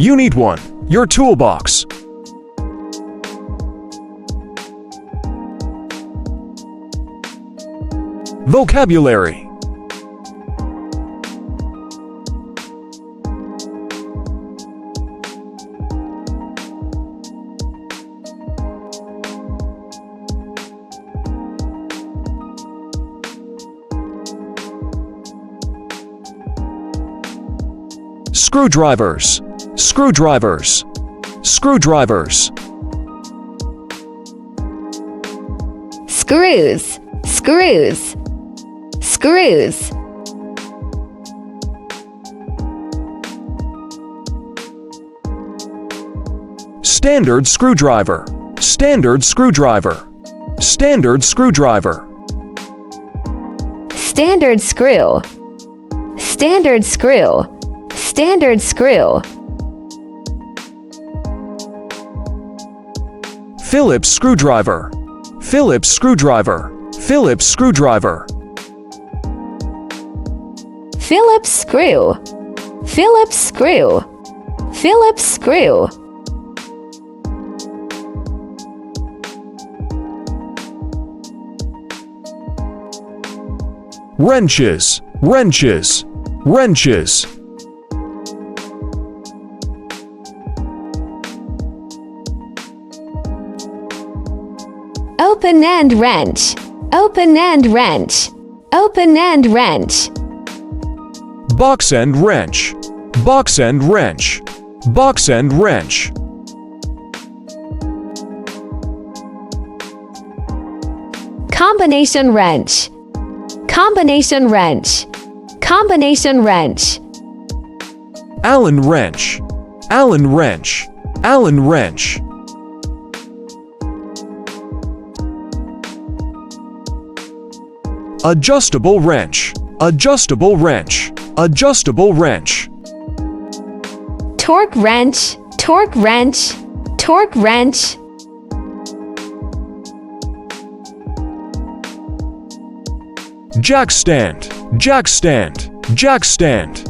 Unit 1. Your toolbox. Vocabulary. Screwdrivers. Screwdrivers. Screwdrivers. Screws, screws, screws. Standard screwdriver. Standard screwdriver. Standard screwdriver. Standard screw, standard screw, standard screw. Phillips screwdriver. Phillips screwdriver. Phillips screwdriver. Phillips screw, Phillips screw, Phillips screw. Wrenches. Wrenches. Wrenches. Open-end wrench, open-end wrench, open-end wrench. Box-end wrench. Box-end wrench. Box-end wrench. Combination wrench, combination wrench, combination wrench. Allen wrench. Allen wrench. Allen wrench. Adjustable wrench. Adjustable wrench. Adjustable wrench. Torque wrench, torque wrench, torque wrench. Jack stand. Jack stand. Jack stand.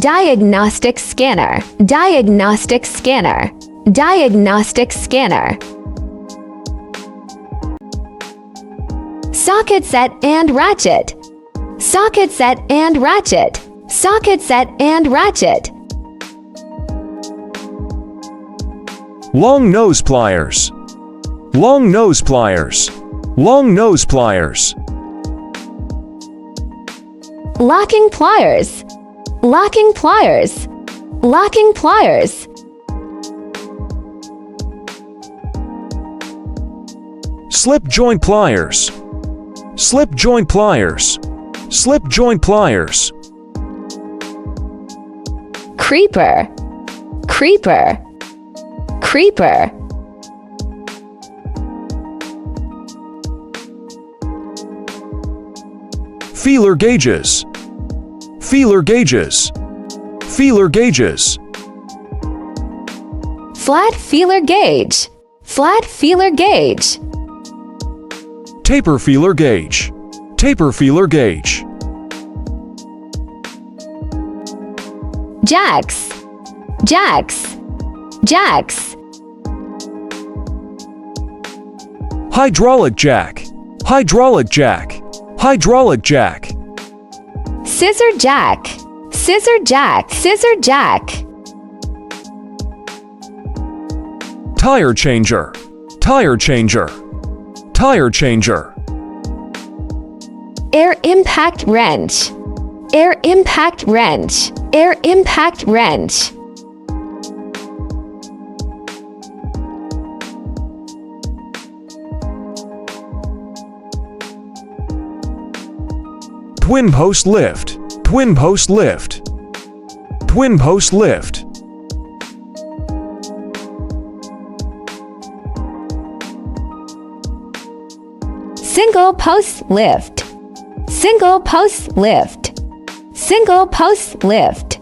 Diagnostic scanner, diagnostic scanner, diagnostic scanner. Socket set and ratchet, socket set and ratchet, socket set and ratchet. Long nose pliers. Long nose pliers. Long nose pliers. Locking pliers, locking pliers, locking pliers. Slip joint pliers. Slip joint pliers. Slip joint pliers. Creeper, creeper, creeper. Feeler gauges. Feeler gauges. Feeler gauges. Flat feeler gauge, flat feeler gauge. Taper feeler gauge. Taper feeler gauge. Jacks, jacks, jacks. Hydraulic jack. Hydraulic jack. Hydraulic jack. Scissor jack, scissor jack, scissor jack. Tire changer. Tire changer. Tire changer. Air impact wrench, air impact wrench, air impact wrench. Twin post lift. Twin post lift. Twin post lift. Single post lift, single post lift, single post lift.